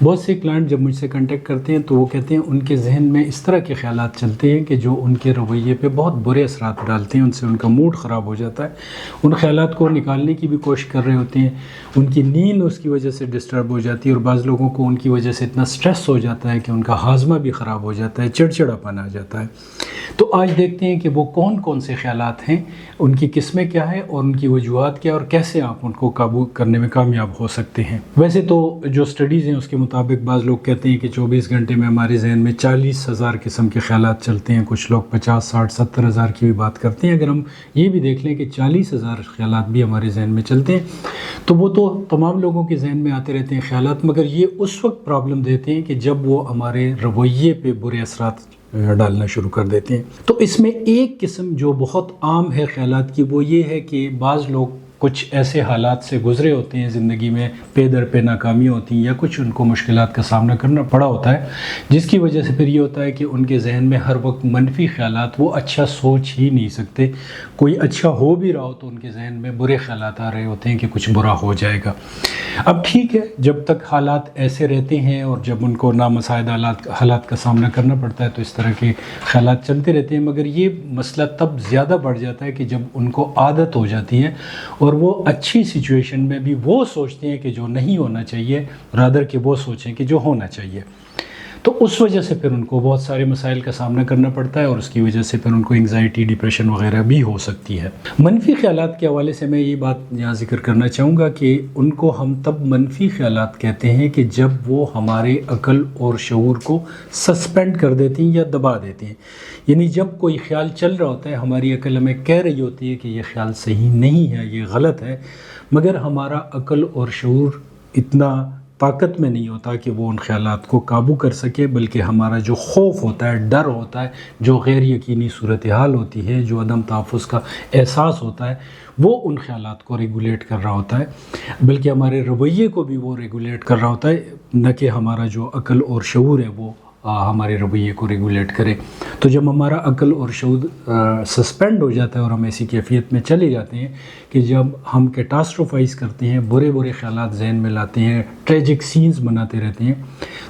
بہت سے کلائنٹ جب مجھ سے کنٹیکٹ کرتے ہیں تو وہ کہتے ہیں ان کے ذہن میں اس طرح کے خیالات چلتے ہیں کہ جو ان کے رویے پہ بہت برے اثرات ڈالتے ہیں، ان سے ان کا موڈ خراب ہو جاتا ہے۔ ان خیالات کو نکالنے کی بھی کوشش کر رہے ہوتے ہیں، ان کی نیند اس کی وجہ سے ڈسٹرب ہو جاتی ہے، اور بعض لوگوں کو ان کی وجہ سے اتنا سٹریس ہو جاتا ہے کہ ان کا ہاضمہ بھی خراب ہو جاتا ہے، چڑچڑاپن آ جاتا ہے۔ تو آج دیکھتے ہیں کہ وہ کون کون سے خیالات ہیں، ان کی قسمیں کیا ہے اور ان کی وجوہات کیا، اور کیسے آپ ان کو قابو کرنے میں کامیاب ہو سکتے ہیں۔ ویسے تو جو سٹڈیز ہیں اس کے مطابق بعض لوگ کہتے ہیں کہ 24 گھنٹے میں ہمارے ذہن میں 40,000 قسم کے خیالات چلتے ہیں، کچھ لوگ 50، 60، 70 ہزار کی بھی بات کرتے ہیں۔ اگر ہم یہ بھی دیکھ لیں کہ 40,000 خیالات بھی ہمارے ذہن میں چلتے ہیں تو وہ تو تمام لوگوں کے ذہن میں آتے رہتے ہیں خیالات، مگر یہ اس وقت پرابلم دیتے ہیں کہ جب وہ ہمارے رویے پہ برے اثرات ڈالنا شروع کر دیتے ہیں۔ تو اس میں ایک قسم جو بہت عام ہے خیالات کی، وہ یہ ہے کہ بعض لوگ کچھ ایسے حالات سے گزرے ہوتے ہیں زندگی میں، پے در پہ ناکامیاں ہوتی ہیں یا کچھ ان کو مشکلات کا سامنا کرنا پڑا ہوتا ہے، جس کی وجہ سے پھر یہ ہوتا ہے کہ ان کے ذہن میں ہر وقت منفی خیالات، وہ اچھا سوچ ہی نہیں سکتے۔ کوئی اچھا ہو بھی رہا ہو تو ان کے ذہن میں برے خیالات آ رہے ہوتے ہیں کہ کچھ برا ہو جائے گا۔ اب ٹھیک ہے، جب تک حالات ایسے رہتے ہیں اور جب ان کو نامساعد حالات کا سامنا کرنا پڑتا ہے تو اس طرح کے خیالات چلتے رہتے ہیں، مگر یہ مسئلہ تب زیادہ بڑھ جاتا ہے کہ جب ان کو عادت ہو جاتی ہے اور وہ اچھی سچویشن میں بھی وہ سوچتے ہیں کہ جو نہیں ہونا چاہیے، رادر کہ وہ سوچیں کہ جو ہونا چاہیے۔ تو اس وجہ سے پھر ان کو بہت سارے مسائل کا سامنا کرنا پڑتا ہے، اور اس کی وجہ سے پھر ان کو انگزائٹی، ڈپریشن وغیرہ بھی ہو سکتی ہے۔ منفی خیالات کے حوالے سے میں یہ بات یہاں ذکر کرنا چاہوں گا کہ ان کو ہم تب منفی خیالات کہتے ہیں کہ جب وہ ہمارے عقل اور شعور کو سسپینڈ کر دیتی ہیں یا دبا دیتی ہیں۔ یعنی جب کوئی خیال چل رہا ہوتا ہے، ہماری عقل ہمیں کہہ رہی ہوتی ہے کہ یہ خیال صحیح نہیں ہے، یہ غلط ہے، مگر ہمارا عقل اور شعور اتنا طاقت میں نہیں ہوتا کہ وہ ان خیالات کو قابو کر سکے، بلکہ ہمارا جو خوف ہوتا ہے، ڈر ہوتا ہے، جو غیر یقینی صورتحال ہوتی ہے، جو عدم تحفظ کا احساس ہوتا ہے، وہ ان خیالات کو ریگولیٹ کر رہا ہوتا ہے، بلکہ ہمارے رویے کو بھی وہ ریگولیٹ کر رہا ہوتا ہے، نہ کہ ہمارا جو عقل اور شعور ہے وہ ہمارے رویے کو ریگولیٹ کرے۔ تو جب ہمارا عقل اور شعور سسپینڈ ہو جاتا ہے اور ہم ایسی کیفیت میں چلے جاتے ہیں کہ جب ہم کیٹاسٹروفائز کرتے ہیں، برے برے خیالات ذہن میں لاتے ہیں، ٹریجک سینز بناتے رہتے ہیں،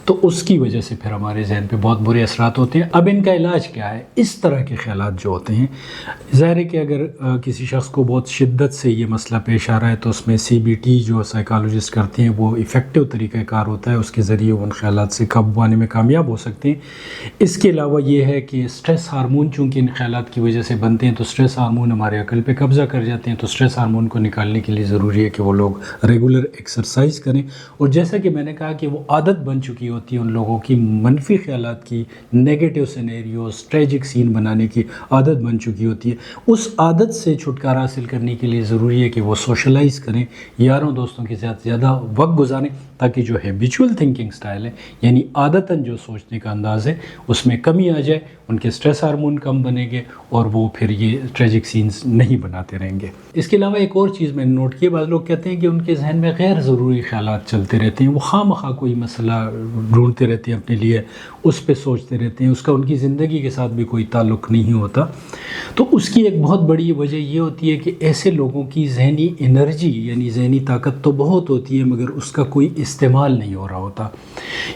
تو اس کی وجہ سے پھر ہمارے ذہن پہ بہت برے اثرات ہوتے ہیں۔ اب ان کا علاج کیا ہے؟ اس طرح کے خیالات جو ہوتے ہیں، ظاہر ہے کہ اگر کسی شخص کو بہت شدت سے یہ مسئلہ پیش آ رہا ہے تو اس میں CBT جو سائیکالوجسٹ کرتے ہیں وہ ایفیکٹو طریقہ کار ہوتا ہے، اس کے ذریعے وہ ان خیالات سے قابو پانے میں کامیاب ہو سکتے ہیں۔ اس کے علاوہ یہ ہے کہ سٹریس ہارمون چونکہ ان خیالات کی وجہ سے بنتے ہیں، تو سٹریس ہارمون ہمارے عقل پہ قبضہ کر جاتے ہیں، تو سٹریس ہارمون کو نکالنے کے لیے ضروری ہے کہ وہ لوگ ریگولر ایکسرسائز کریں، اور جیسا کہ میں نے کہا کہ وہ عادت بن چکی ہوتی ہے ان لوگوں کی، منفی خیالات کی، نیگیٹو سینیریوز، ٹریجک سین بنانے کی عادت بن چکی ہوتی ہے۔ اس عادت سے چھٹکارا حاصل کرنے کے لیے ضروری ہے کہ وہ سوشلائز کریں، یاروں دوستوں کے ساتھ زیادہ وقت گزاریں، تاکہ جو ہیبیچول تھنکنگ سٹائل ہے، یعنی عادتاً جو سوچنے کا انداز ہے، اس میں کمی آ جائے، ان کے سٹریس ہارمون کم بنیں گے اور وہ پھر یہ ٹریجک سینز نہیں بناتے رہیں گے۔ اس کے علاوہ ایک اور چیز میں نے نوٹ کی، بعض لوگ کہتے ہیں کہ ان کے ذہن میں غیر ضروری خیالات چلتے رہتے ہیں، وہ خواہ مخواہ کوئی مسئلہ ڈھونڈتے رہتے ہیں اپنے لیے، اس پہ سوچتے رہتے ہیں، اس کا ان کی زندگی کے ساتھ بھی کوئی تعلق نہیں ہوتا۔ تو اس کی ایک بہت بڑی وجہ یہ ہوتی ہے کہ ایسے لوگوں کی ذہنی انرجی، یعنی ذہنی طاقت تو بہت ہوتی ہے، مگر اس کا کوئی استعمال نہیں ہو رہا ہوتا۔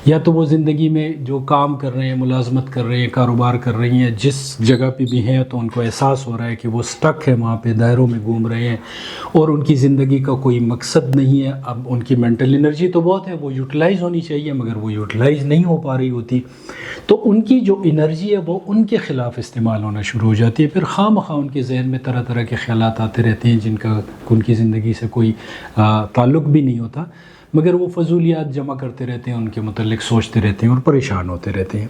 یا تو وہ زندگی میں جو کام کر رہے ہیں، ملازمت کر رہے ہیں، کاروبار کر رہی ہیں، جس جگہ پہ بھی ہیں، تو ان کو احساس ہو رہا ہے کہ وہ سٹک ہے وہاں پہ، دائروں میں گھوم رہے ہیں اور ان کی زندگی کا کوئی مقصد نہیں ہے۔ اب ان کی مینٹل انرجی تو بہت ہے، وہ یوٹیلائز ہونی چاہیے، مگر وہ یوٹیلائز نہیں ہو پا رہی ہوتی، تو ان کی جو انرجی ہے وہ ان کے خلاف استعمال ہونا شروع ہو جاتی ہے۔ پھر خواہ مخواہ ان کے ذہن میں طرح طرح کے خیالات آتے رہتے ہیں جن کا ان کی زندگی سے کوئی تعلق بھی نہیں ہوتا، مگر وہ فضولیات جمع کرتے رہتے ہیں، ان کے متعلق سوچتے رہتے ہیں اور پریشان ہوتے رہتے ہیں۔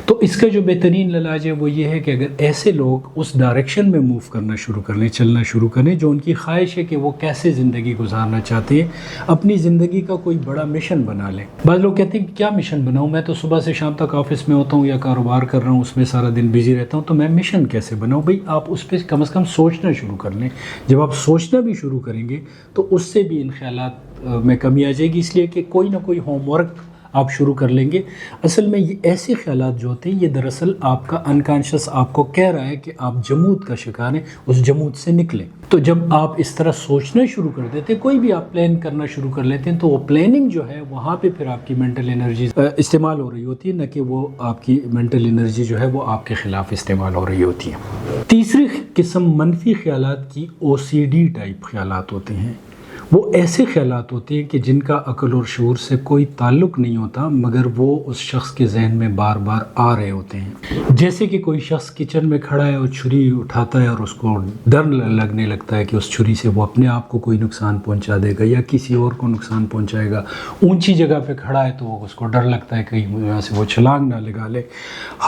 تو اس کا جو بہترین علاج ہے وہ یہ ہے کہ اگر ایسے لوگ اس ڈائریکشن میں موو کرنا شروع کر لیں، چلنا شروع کریں، جو ان کی خواہش ہے کہ وہ کیسے زندگی گزارنا چاہتے ہیں، اپنی زندگی کا کوئی بڑا مشن بنا لیں۔ بعض لوگ کہتے ہیں کہ کیا مشن بناؤں، میں تو صبح سے شام تک آفس میں ہوتا ہوں یا کاروبار کر رہا ہوں، اس میں سارا دن بزی رہتا ہوں، تو میں مشن کیسے بناؤں؟ بھئی آپ اس پہ کم از کم سوچنا شروع کر لیں۔ جب آپ سوچنا بھی شروع کریں گے تو اس سے بھی ان خیالات میں کمی آ جائے گی، اس لیے کہ کوئی نہ کوئی ہوم ورک آپ شروع کر لیں گے۔ اصل میں یہ ایسے خیالات جو ہوتے ہیں یہ دراصل آپ کا انکانشس آپ کو کہہ رہا ہے کہ آپ جمود کا شکار ہیں، اس جمود سے نکلیں۔ تو جب آپ اس طرح سوچنا شروع کر دیتے ہیں، کوئی بھی آپ پلان کرنا شروع کر لیتے ہیں، تو وہ پلاننگ جو ہے وہاں پہ پھر آپ کی مینٹل انرجی استعمال ہو رہی ہوتی ہے، نہ کہ وہ آپ کی مینٹل انرجی جو ہے وہ آپ کے خلاف استعمال ہو رہی ہوتی ہے۔ تیسری قسم منفی خیالات کی OCD ٹائپ خیالات ہوتے ہیں۔ وہ ایسے خیالات ہوتے ہیں کہ جن کا عقل اور شعور سے کوئی تعلق نہیں ہوتا، مگر وہ اس شخص کے ذہن میں بار بار آ رہے ہوتے ہیں۔ جیسے کہ کوئی شخص کچن میں کھڑا ہے اور چھری اٹھاتا ہے اور اس کو ڈر لگنے لگتا ہے کہ اس چھری سے وہ اپنے آپ کو کوئی نقصان پہنچا دے گا یا کسی اور کو نقصان پہنچائے گا۔ اونچی جگہ پہ کھڑا ہے تو اس کو ڈر لگتا ہے کہیں یہاں سے وہ چھلانگ نہ لگا لے۔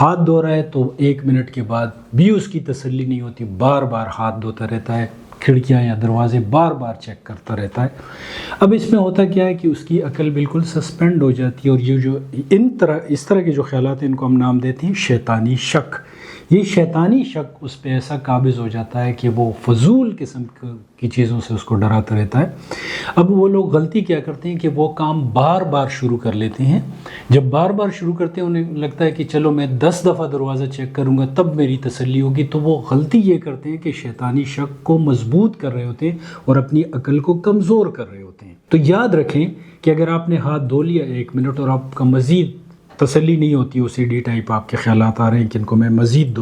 ہاتھ دھو رہا ہے تو 1 منٹ کے بعد بھی اس کی تسلی نہیں ہوتی، بار بار ہاتھ دھوتا رہتا ہے، کھڑکیاں یا دروازے بار بار چیک کرتا رہتا ہے۔ اب اس میں ہوتا کیا ہے کہ اس کی عقل بالکل سسپینڈ ہو جاتی ہے، اور یہ جو اس طرح کے جو خیالات ہیں ان کو ہم نام دیتے ہیں شیطانی شک۔ یہ شیطانی شک اس پہ ایسا قابض ہو جاتا ہے کہ وہ فضول قسم کی چیزوں سے اس کو ڈراتا رہتا ہے۔ اب وہ لوگ غلطی کیا کرتے ہیں کہ وہ کام بار بار شروع کر لیتے ہیں۔ جب بار بار شروع کرتے ہیں انہیں لگتا ہے کہ چلو میں 10 دفعہ دروازہ چیک کروں گا تب میری تسلی ہوگی، تو وہ غلطی یہ کرتے ہیں کہ شیطانی شک کو مضبوط کر رہے ہوتے ہیں اور اپنی عقل کو کمزور کر رہے ہوتے ہیں۔ تو یاد رکھیں کہ اگر آپ نے ہاتھ دھو لیا 1 منٹ اور آپ کا مزید تسلی نہیں ہوتی، OCD ٹائپ آپ کے خیالات آ رہے ہیں کہ ان کو میں مزید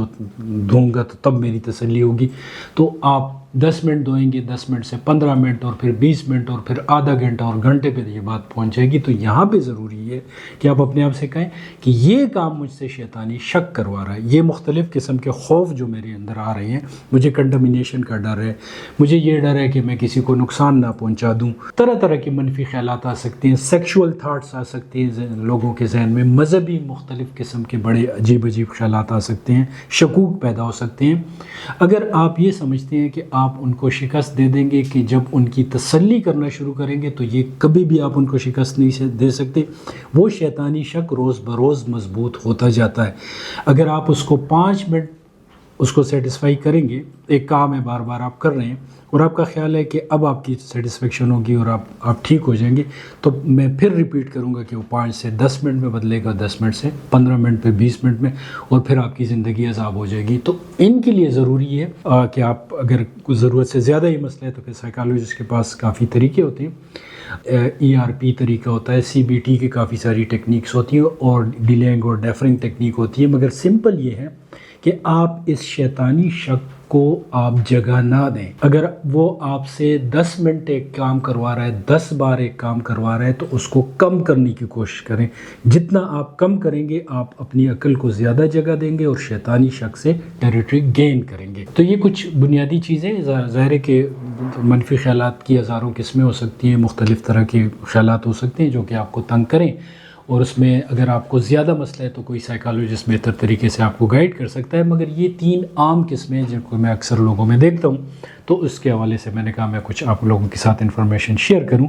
دھوں گا تو تب میری تسلی ہوگی، تو آپ 10 منٹ دھوئیں گے، 10 منٹ سے 15 منٹ اور پھر 20 منٹ اور پھر آدھا گھنٹہ اور گھنٹے پہ یہ بات پہنچ جائے گی۔ تو یہاں پہ ضروری ہے کہ آپ اپنے آپ سے کہیں کہ یہ کام مجھ سے شیطانی شک کروا رہا ہے، یہ مختلف قسم کے خوف جو میرے اندر آ رہے ہیں، مجھے کنٹامینیشن کا ڈر ہے، مجھے یہ ڈر ہے کہ میں کسی کو نقصان نہ پہنچا دوں، طرح طرح کے منفی خیالات آ سکتے ہیں، سیکشول تھاٹس آ سکتے ہیں لوگوں کے ذہن میں، مذہبی مختلف قسم کے بڑے عجیب عجیب خیالات آ سکتے ہیں، شکوک پیدا ہو سکتے ہیں۔ اگر آپ یہ سمجھتے ہیں کہ آپ ان کو شکست دے دیں گے کہ جب ان کی تسلی کرنا شروع کریں گے تو یہ کبھی بھی آپ ان کو شکست نہیں دے سکتے، وہ شیطانی شک روز بروز مضبوط ہوتا جاتا ہے۔ اگر آپ اس کو 5 منٹ اس کو سیٹسفائی کریں گے، ایک کام ہے بار بار آپ کر رہے ہیں اور آپ کا خیال ہے کہ اب آپ کی سیٹسفیکشن ہوگی اور آپ ٹھیک ہو جائیں گے، تو میں پھر ریپیٹ کروں گا کہ وہ 5 سے 10 منٹ میں بدلے گا، 10 منٹ سے 15 منٹ پہ 20 منٹ میں، اور پھر آپ کی زندگی عذاب ہو جائے گی۔ تو ان کے لیے ضروری ہے کہ آپ اگر کچھ ضرورت سے زیادہ ہی مسئلہ ہے تو پھر سائیکالوجسٹ کے پاس کافی طریقے ہوتے ہیں، ERP طریقہ ہوتا ہے، CBT کی کافی ساری ٹیکنیکس ہوتی ہیں اور ڈیلینگ اور ڈیفرنگ ٹیکنیک ہوتی ہے، مگر سمپل یہ ہے کہ آپ اس شیطانی شک کو آپ جگہ نہ دیں۔ اگر وہ آپ سے 10 منٹ ایک کام کروا رہا ہے، 10 بار ایک کام کروا رہا ہے، تو اس کو کم کرنے کی کوشش کریں۔ جتنا آپ کم کریں گے آپ اپنی عقل کو زیادہ جگہ دیں گے اور شیطانی شک سے ٹیریٹری گین کریں گے۔ تو یہ کچھ بنیادی چیزیں، ظاہر ہے کہ منفی خیالات کی ہزاروں قسمیں ہو سکتی ہیں، مختلف طرح کے خیالات ہو سکتے ہیں جو کہ آپ کو تنگ کریں، اور اس میں اگر آپ کو زیادہ مسئلہ ہے تو کوئی سائیکالوجسٹ بہتر طریقے سے آپ کو گائیڈ کر سکتا ہے، مگر یہ 3 عام قسمیں جن کو میں اکثر لوگوں میں دیکھتا ہوں، تو اس کے حوالے سے میں نے کہا میں کچھ آپ لوگوں کے ساتھ انفارمیشن شیئر کروں۔